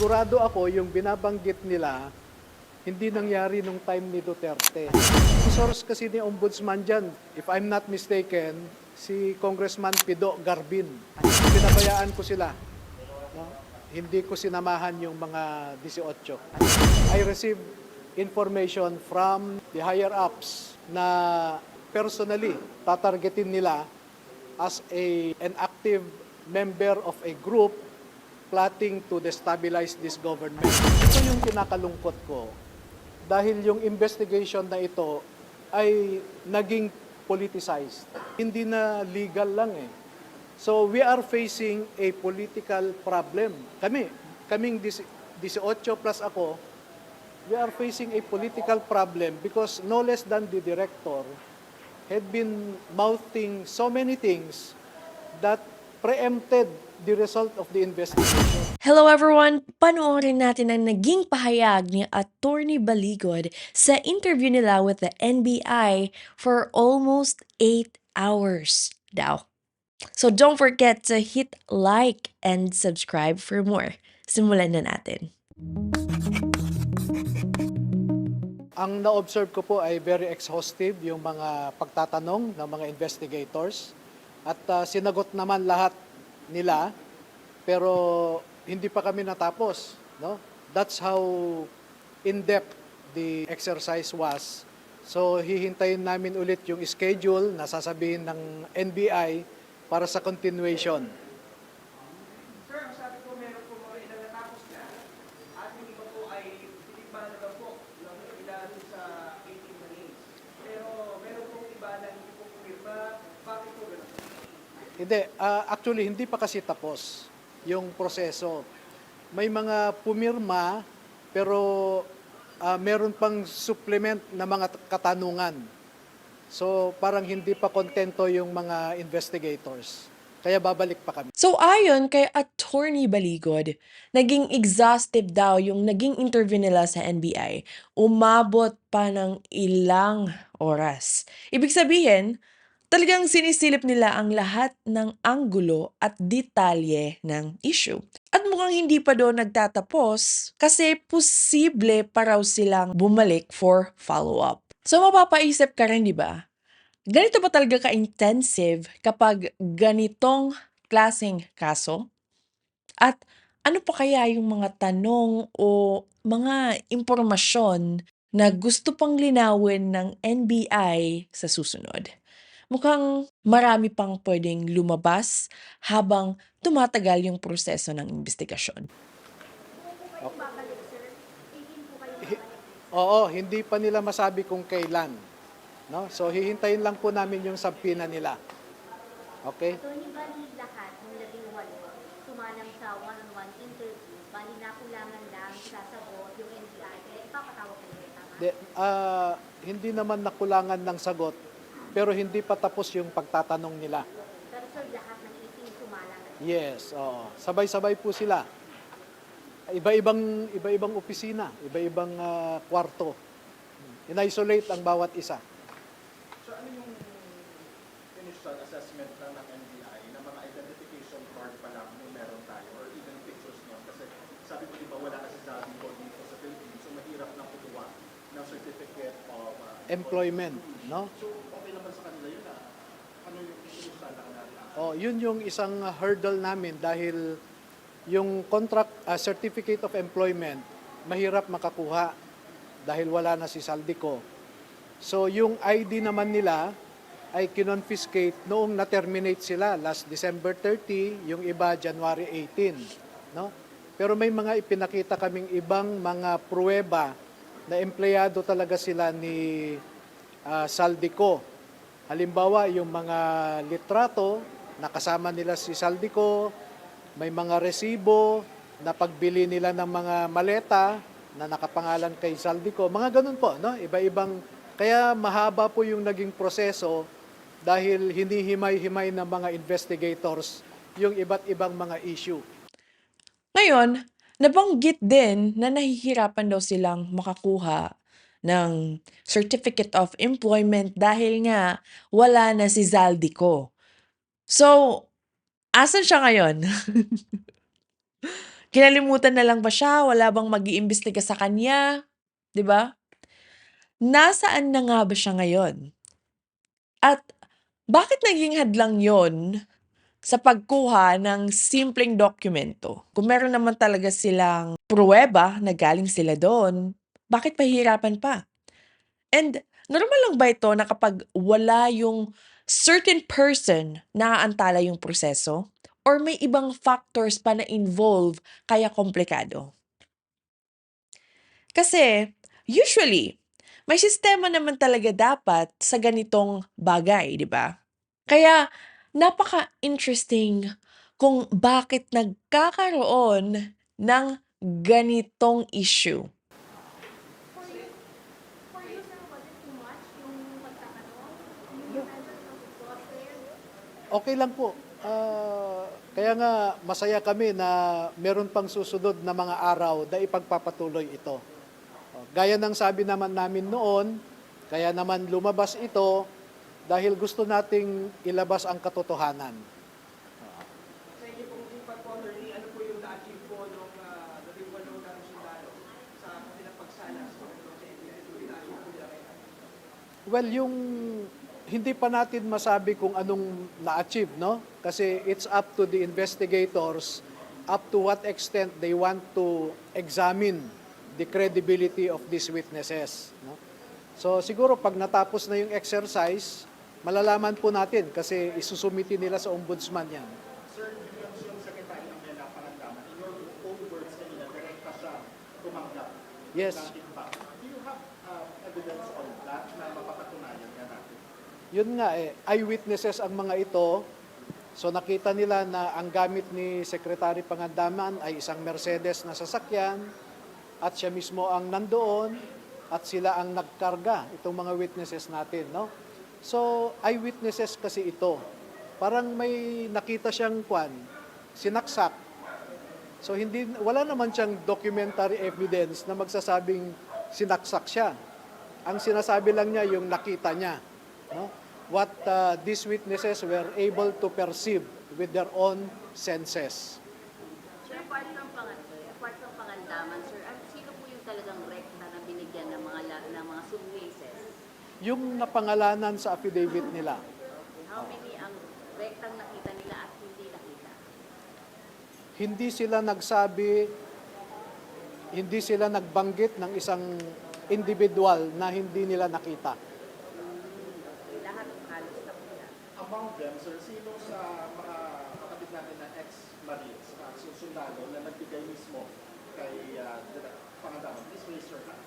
sigurado ako yung binabanggit nila, hindi nangyari nung time ni Duterte. Ang source kasi ni Ombudsman dyan, if I'm not mistaken, si Congressman Pido Garbin. Pinabayaan ko sila. No? Hindi ko sinamahan yung mga 18. I received information from the higher-ups na personally tatargetin nila as an active member of a group plotting to destabilize this government. Ito yung kinakalungkot ko dahil yung investigation na ito ay naging politicized. Hindi na legal lang eh. So we are facing a political problem. Kaming 18 plus ako, we are facing a political problem because no less than the director had been mouthing so many things that preempted the result of the investigation. Hello everyone! Panoorin natin ang naging pahayag ni Attorney Baligod sa interview nila with the NBI for almost 8 hours daw. So don't forget to hit like and subscribe for more. Simulan na natin. Ang na-observe ko po ay very exhaustive yung mga pagtatanong ng mga investigators at sinagot naman lahat nila pero hindi pa kami natapos, no? That's how in-depth the exercise was. So hihintayin namin ulit yung schedule na sasabihin ng NBI para sa continuation. Sir, ang sabi ko meron po mga ilan natapos na at yung iba po ay titikman na daw po ng ilan sa 18 names. Pero meron pong iba na hindi po pumirma. Bakit po gano'n? Hindi, actually hindi pa kasi tapos yung proseso. May mga pumirma pero meron pang supplement na mga katanungan. So parang hindi pa kontento yung mga investigators. Kaya babalik pa kami. So ayon kay Attorney Baligod, naging exhaustive daw yung naging interview nila sa NBI. Umabot pa ng ilang oras. Ibig sabihin, talagang sinisilip nila ang lahat ng anggulo at detalye ng issue. At mukhang hindi pa doon nagtatapos kasi posible pa raw silang bumalik for follow-up. So mapapaisip ka rin, di ba? Ganito ba talaga ka-intensive kapag ganitong klaseng kaso? At ano pa kaya yung mga tanong o mga impormasyon na gusto pang linawin ng NBI sa susunod? Mukhang marami pang pwedeng lumabas habang tumatagal yung proseso ng investigasyon. Oo, hindi pa nila masabi kung kailan. No? So hihintayin lang po namin yung subpoena nila. Okay? Attorney, bali lahat ng 18 sumalang sa one-on-one interview, bali nakulangan lang sasagot yung NBI, kaya ipapatawag kayo, tama? Hindi naman nakulangan ng sagot, pero hindi pa tapos yung pagtatanong nila. Pero sir, lahat ng 18 sumalang. Yes, oo. Sabay-sabay po sila. Iba-ibang opisina, iba-ibang kwarto. In-isolate ang bawat isa. So ano yung initial assessment ng NBI na mga identification card pa lang yung meron tayo or even pictures nyo? Kasi sabi ko diba wala kasi sabi ko dito sa Philippines, so mahirap na kutuwa ng certificate of Employment, no? So okay naman sa kanila yun na ano yung initial na kanila? Oh, yun yung isang hurdle namin dahil yung certificate of employment mahirap makakuha dahil wala na si Saldico. So yung ID naman nila ay kinonfiscate noong na-terminate sila last December 30, yung iba January 18, no? Pero may mga ipinakita kaming ibang mga pruweba na empleyado talaga sila ni Saldico. Halimbawa, yung mga litrato, nakasama nila si Saldico, may mga resibo na pagbili nila ng mga maleta na nakapangalan kay Saldico. Mga ganun po, no? Iba-ibang, kaya mahaba po yung naging proseso dahil hinihimay-himay ng mga investigators yung iba't ibang mga issue. Ngayon, nabanggit din na nahihirapan daw silang makakuha ng Certificate of Employment dahil nga wala na si Zaldico. So, asan siya ngayon? Kinalimutan na lang ba siya? Wala bang mag-iimbestiga sa kanya? 'Di ba? Nasaan na nga ba siya ngayon? At bakit naging hadlang yon sa pagkuha ng simpleng dokumento? Kung meron naman talaga silang pruweba na galing sila doon, bakit pahihirapan pa? And normal lang ba ito na kapag wala yung certain person, naaantala yung proseso? Or may ibang factors pa na involve kaya komplikado? Kasi usually, may sistema naman talaga dapat sa ganitong bagay, 'di ba? Kaya napaka-interesting kung bakit nagkakaroon ng ganitong issue. For you, sir, was it too much yung pagtatanong? Hindi mo na exhausted? Okay lang po. Kaya nga masaya kami na meron pang susunod na mga araw na ipagpapatuloy ito. Gaya ng sabi naman namin noon, kaya naman lumabas ito dahil gusto nating ilabas ang katotohanan. Pwede pong ipag-attorney, ano po yung na-achieve po nung labing walo na sundalo sa kanilang pagsala sa NBI? Ito yung na-achieve po nila kayo. Well, yung hindi pa natin masabi kung anong na-achieve, no? Kasi it's up to the investigators up to what extent they want to examine the credibility of these witnesses, no? So siguro pag natapos na yung exercise, malalaman po natin kasi isusumiti nila sa ombudsman yan. Sir, yung Secretary ng Mela Pangandaman, in your own words kanina, direkta siya tumanggap Yes. ng impact. Do you have evidence on that na mapapatunayan nga natin? Yun nga eyewitnesses ang mga ito. So nakita nila na ang gamit ni Secretary Pangandaman ay isang Mercedes na sasakyan at siya mismo ang nandoon at sila ang nagkarga, itong mga witnesses natin, no? So eyewitnesses kasi ito. Parang may nakita siyang sinaksak. So wala naman siyang documentary evidence na magsasabing sinaksak siya. Ang sinasabi lang niya yung nakita niya, no? What these witnesses were able to perceive with their own senses. Sir, apart ng pangandaman, sir, at sino po yung talagang rekta na binigyan ng mga suitcases? Yung napangalanan sa affidavit nila, How many ang rektang nakita nila at hindi nakita? hindi sila nagsabi, hindi sila nagbanggit ng isang individual na hindi nila nakita. Lahat halos na po yan. Among them, sir, sino sa mga kapatid natin na ex-Marines, sundalo na nagbigay mismo kay Pangandaman? Please raise your hand.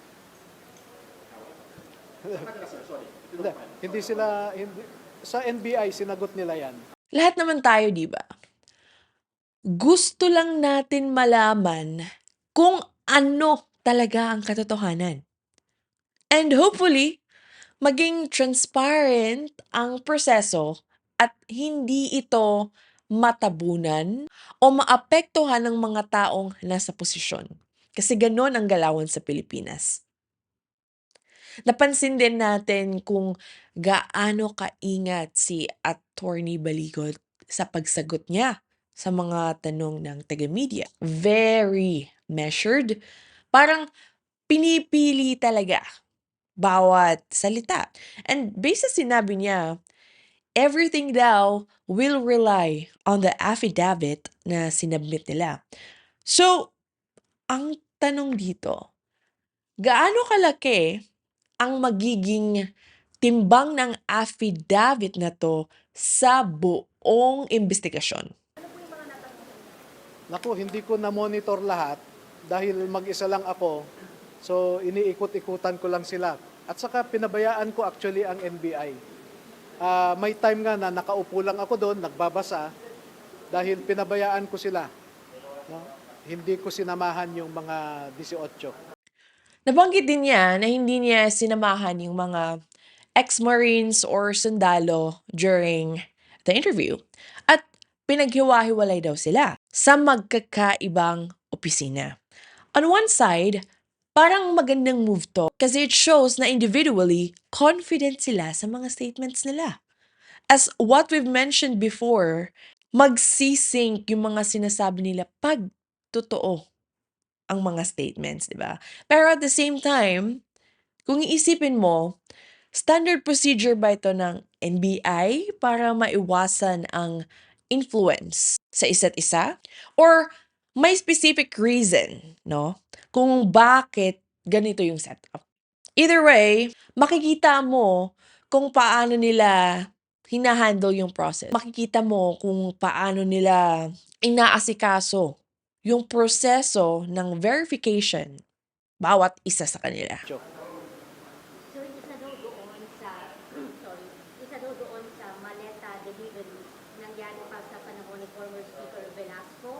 Sa kanila, sir, sorry. If you Hindi, don't mind. hindi sila, sa NBI, sinagot nila yan. Lahat naman tayo, 'di ba? Gusto lang natin malaman kung ano talaga ang katotohanan. And hopefully, maging transparent ang proseso at hindi ito matabunan o maapektuhan ng mga taong nasa posisyon. Kasi ganon ang galawan sa Pilipinas. Napansin din natin kung gaano kaingat si Attorney Baligot sa pagsagot niya sa mga tanong ng taga-media. Very measured. Parang pinipili talaga bawat salita. And based sa sinabi niya, everything daw will rely on the affidavit na sinabmit nila. So, ang tanong dito, gaano kalaki ang magiging timbang ng affidavit na to sa buong investigasyon? Naku, hindi ko na-monitor lahat dahil mag-isa lang ako. So, iniikot-ikutan ko lang sila. At saka pinabayaan ko actually ang NBI. May time nga na nakaupo lang ako doon, nagbabasa, dahil pinabayaan ko sila. No? Hindi ko sinamahan yung mga 18. Nabanggit din niya na hindi niya sinamahan yung mga ex-Marines or sundalo during the interview. At pinaghiwa-hiwalay daw sila sa magkakaibang opisina. On one side, parang magandang move to kasi it shows na individually confident sila sa mga statements nila. As what we've mentioned before, magsisync yung mga sinasabi nila pag totoo ang mga statements, 'di ba? Pero at the same time, kung iisipin mo, standard procedure ba ito ng NBI para maiwasan ang influence sa isa't isa? Or may specific reason, no? Kung bakit ganito yung setup. Either way, makikita mo kung paano nila hinahandle yung process. Makikita mo kung paano nila inaasikaso yung proseso ng verification bawat isa sa kanila. So, isa daw doon sa, sorry, isa daw doon sa maleta delivery nangyari pa sa panahon ni former Speaker Velasco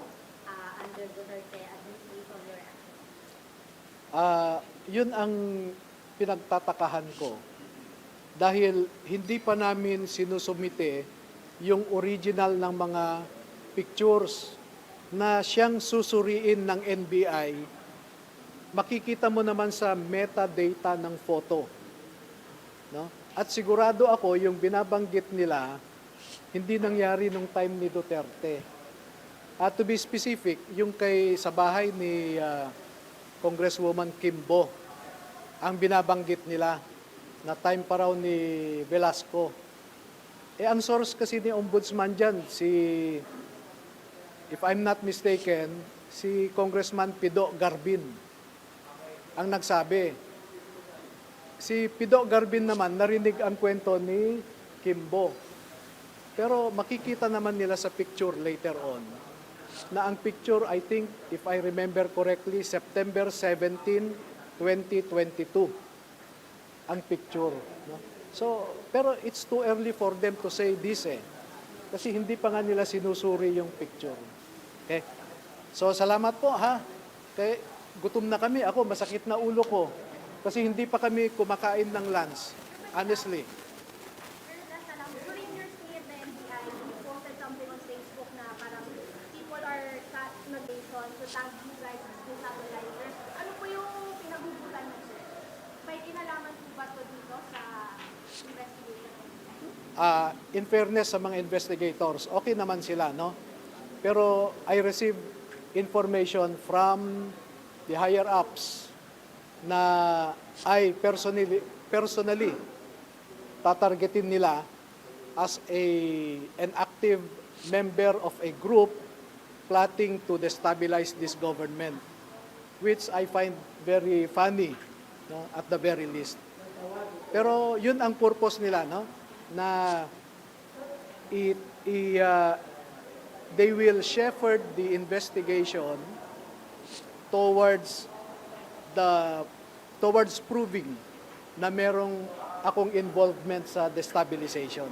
under Duterte administration your action. Yun ang pinagtatakahan ko. Dahil hindi pa namin sinusumite yung original ng mga pictures na siyang susuriin ng NBI, makikita mo naman sa metadata ng photo. No? At sigurado ako yung binabanggit nila, hindi nangyari nung time ni Duterte. At to be specific, yung sa bahay ni Congresswoman Kimbo, ang binabanggit nila na time pa raw ni Velasco. Ang source kasi ni Ombudsman dyan, if I'm not mistaken, si Congressman Pido Garbin ang nagsabi. Si Pido Garbin naman, narinig ang kwento ni Kimbo. Pero makikita naman nila sa picture later on, na ang picture, I think, if I remember correctly, September 17, 2022 ang picture. No? So, pero it's too early for them to say this kasi hindi pa nga nila sinusuri yung picture. Okay? So, salamat po ha. Kaya gutom na kami. Ako, masakit na ulo ko. Kasi hindi pa kami kumakain ng lunch. Honestly. Pero last na lang, during your stay at the NBI, you posted something on Facebook na parang people are nag-nation to tag you guys as destabilizers. Ano po yung pinagugutan mo, sir? May kinalaman po ba to dito sa investigation? In fairness sa mga investigators, okay naman sila, no? Pero I received information from the higher ups na I personally tatargetin nila as an active member of a group plotting to destabilize this government, which I find very funny, no, at the very least. Pero yun ang purpose nila, no, na they will shepherd the investigation towards proving na merong akong involvement sa destabilization.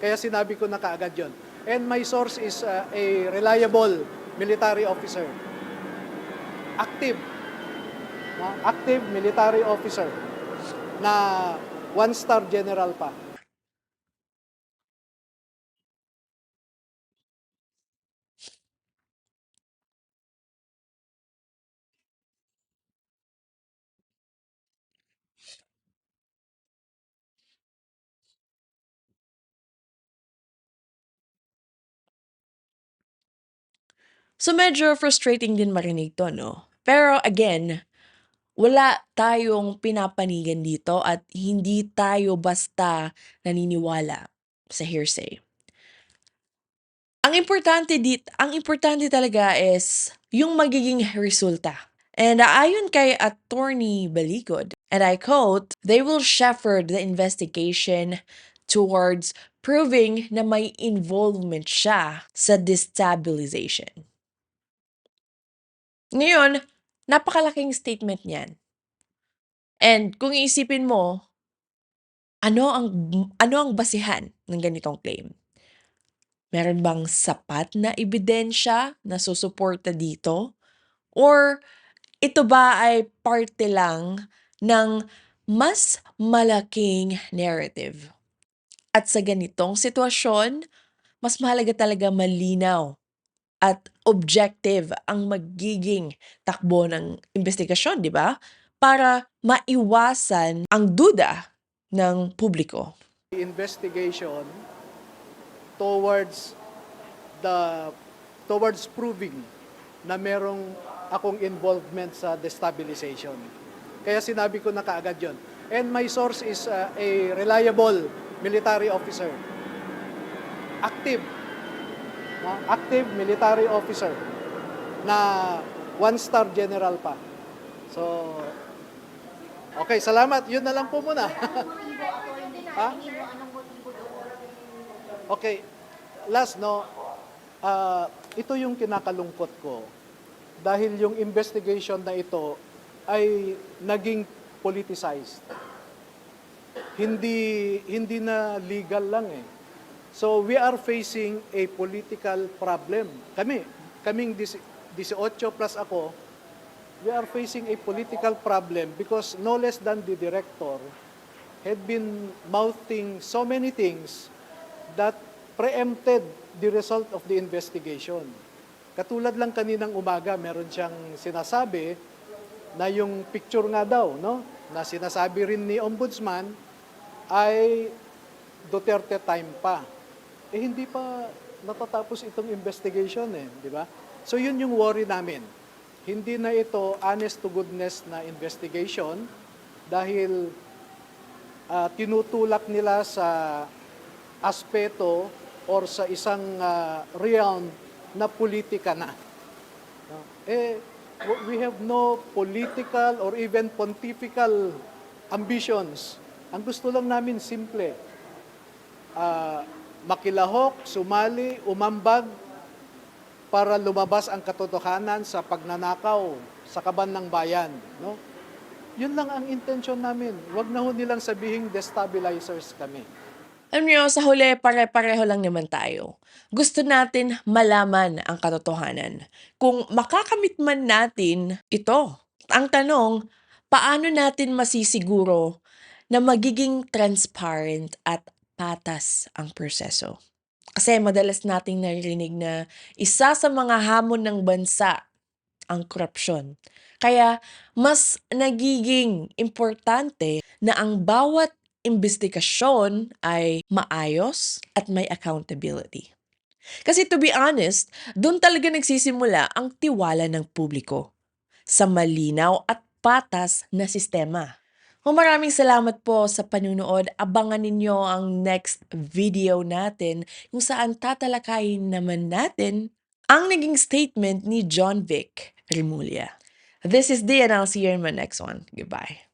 Kaya sinabi ko na kaagad yun. And my source is a reliable military officer. Active military officer na one-star general pa. So medyo frustrating din marinig to, no? Pero again, wala tayong pinapanigan dito at hindi tayo basta naniniwala sa hearsay. Ang importante talaga is yung magiging resulta. And ayon kay Attorney Baligod, and I quote, "They will shepherd the investigation towards proving na may involvement siya sa destabilization." Ngayon, napakalaking statement niyan. And kung iisipin mo, ano ang basihan ng ganitong claim? Meron bang sapat na ebidensya na susuporta dito? Or ito ba ay parte lang ng mas malaking narrative? At sa ganitong sitwasyon, mas mahalaga talaga malinaw at objective ang magiging takbo ng investigasyon, di ba? Para maiwasan ang duda ng publiko. The investigation towards proving na merong akong involvement sa destabilization. Kaya sinabi ko na kaagad yon. And my source is a reliable military officer. Active. Active military officer na one-star general pa. So, okay, salamat. Yun na lang po muna. Ha? Okay, last no, ito yung kinakalungkot ko. Dahil yung investigation na ito ay naging politicized. Hindi na legal lang eh. So we are facing a political problem. Kaming 18 plus ako, we are facing a political problem because no less than the director had been mouthing so many things that preempted the result of the investigation. Katulad lang kaninang umaga, meron siyang sinasabi na yung picture nga daw, no, na sinasabi rin ni Ombudsman ay Duterte time pa. Eh hindi pa natatapos itong investigation eh, di ba? So yun yung worry namin. Hindi na ito honest to goodness na investigation dahil tinutulak nila sa aspeto or sa isang realm na politika na. No? We have no political or even pontifical ambitions. Ang gusto lang namin simple, makilahok, sumali, umambag para lumabas ang katotohanan sa pagnanakaw sa kaban ng bayan. No? Yun lang ang intensyon namin. Huwag na ho nilang sabihing destabilizers kami. Alam niyo, sa huli, pare-pareho lang naman tayo. Gusto natin malaman ang katotohanan. Kung makakamit man natin ito, ang tanong, paano natin masisiguro na magiging transparent at patas ang proseso? Kasi madalas nating narinig na isa sa mga hamon ng bansa ang korupsyon. Kaya mas nagiging importante na ang bawat investigasyon ay maayos at may accountability. Kasi to be honest, doon talaga nagsisimula ang tiwala ng publiko sa malinaw at patas na sistema. Maraming salamat po sa panunood. Abangan ninyo ang next video natin kung saan tatalakayin naman natin ang naging statement ni John Vic Remulla. This is D and I'll see you in my next one. Goodbye.